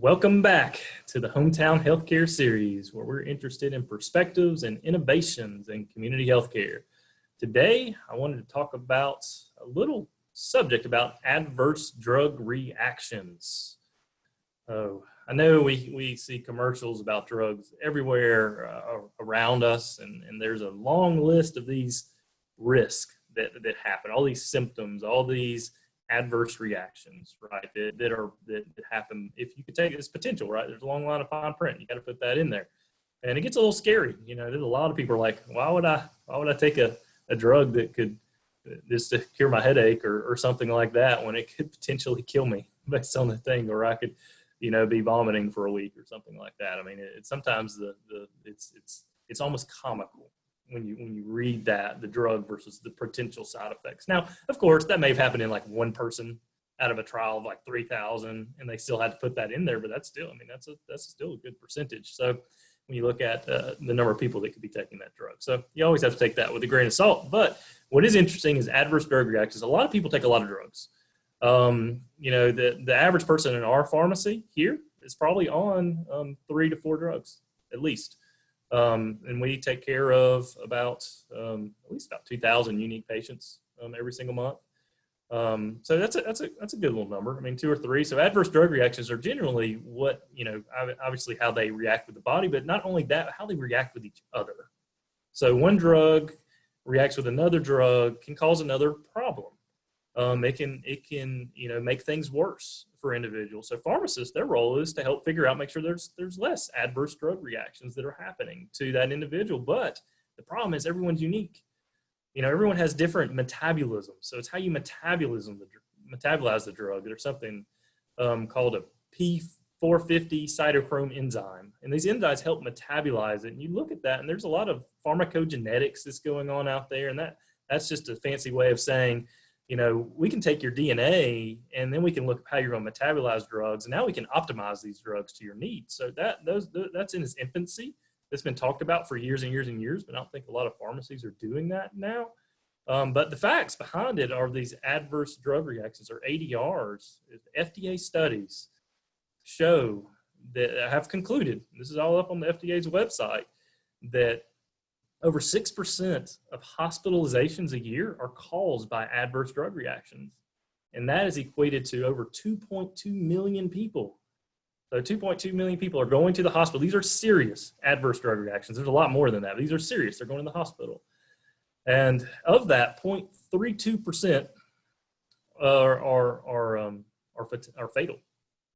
Welcome back to the Hometown Healthcare Series, where we're interested in perspectives and innovations in community healthcare. Today, I wanted to talk about a little subject about adverse drug reactions. I know we see commercials about drugs everywhere around us, and there's a long list of these risks that happen, all these symptoms, all these adverse reactions, right, that happen. If you could take this potential, right, there's a long line of fine print. You got to put that in there, and it gets a little scary. You know, there's a lot of people are like, why would I take a drug that could just to cure my headache or something like that when it could potentially kill me based on the thing, or I could, be vomiting for a week or something like that. I mean, it's sometimes it's almost comical when you read that, the drug versus the potential side effects. Now, of course, that may have happened in like one person out of a trial of like 3,000, and they still had to put that in there, but that's still a good percentage. So when you look at the number of people that could be taking that drug. So you always have to take that with a grain of salt. But what is interesting is adverse drug reactions. A lot of people take a lot of drugs. The average person in our pharmacy here is probably on 3 to 4 drugs at least. And we take care of at least about 2,000 unique patients every single month. So that's a good little number. I mean, 2 or 3. So adverse drug reactions are generally what, obviously how they react with the body, but not only that, how they react with each other. So one drug reacts with another drug can cause another problem. It can make things worse for individuals. So pharmacists, their role is to help figure out, make sure there's less adverse drug reactions that are happening to that individual. But the problem is everyone's unique. Everyone has different metabolisms. So it's how you metabolize the drug. There's something called a P450 cytochrome enzyme. And these enzymes help metabolize it. And you look at that, and there's a lot of pharmacogenetics that's going on out there. And that's just a fancy way of saying, we can take your DNA and then we can look at how you're going to metabolize drugs. And now we can optimize these drugs to your needs. So that's in its infancy. It's been talked about for years and years and years, but I don't think a lot of pharmacies are doing that now. But the facts behind it are these adverse drug reactions, or ADRs. FDA studies show that have concluded, this is all up on the FDA's website, that over 6% of hospitalizations a year are caused by adverse drug reactions. And that is equated to over 2.2 million people. So 2.2 million people are going to the hospital. These are serious adverse drug reactions. There's a lot more than that. These are serious. They're going to the hospital. And of that, 0.32% are fatal.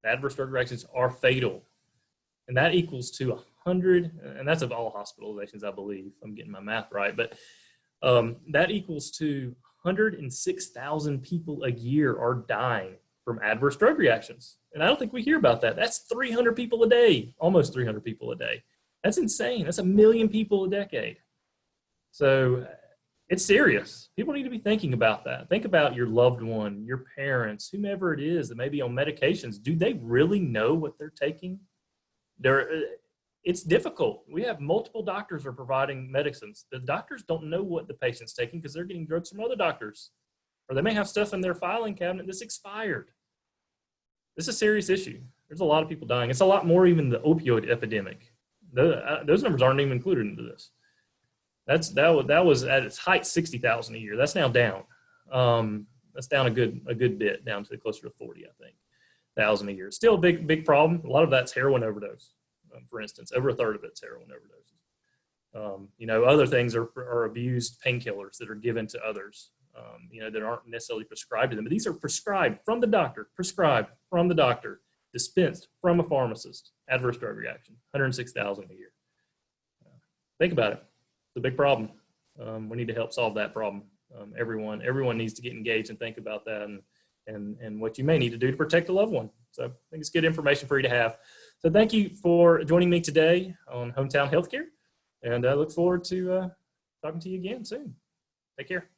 The adverse drug reactions are fatal. And that equals to 100, and that's of all hospitalizations, I believe. I'm getting my math right. But that equals to 106,000 people a year are dying from adverse drug reactions. And I don't think we hear about that. That's 300 people a day, almost 300 people a day. That's insane. That's 1 million people a decade. So it's serious. People need to be thinking about that. Think about your loved one, your parents, whomever it is that may be on medications. Do they really know what they're taking? It's difficult. We have multiple doctors who are providing medicines. The doctors don't know what the patient's taking because they're getting drugs from other doctors. Or they may have stuff in their filing cabinet that's expired. This is a serious issue. There's a lot of people dying. It's a lot more even the opioid epidemic. Those numbers aren't even included into this. That was at its height 60,000 a year. That's now down. That's down a good bit, down to closer to 40, I think, thousand a year. Still a big problem. A lot of that's heroin overdose, for instance. Over a third of it's heroin overdoses. Other things are abused painkillers that are given to others. That aren't necessarily prescribed to them, but these are prescribed from the doctor, dispensed from a pharmacist. Adverse drug reaction, 106,000 a year. Think about it. It's a big problem. We need to help solve that problem. Everyone needs to get engaged and think about that and what you may need to do to protect a loved one. So I think it's good information for you to have. So thank you for joining me today on Hometown Healthcare, and I look forward to talking to you again soon. Take care.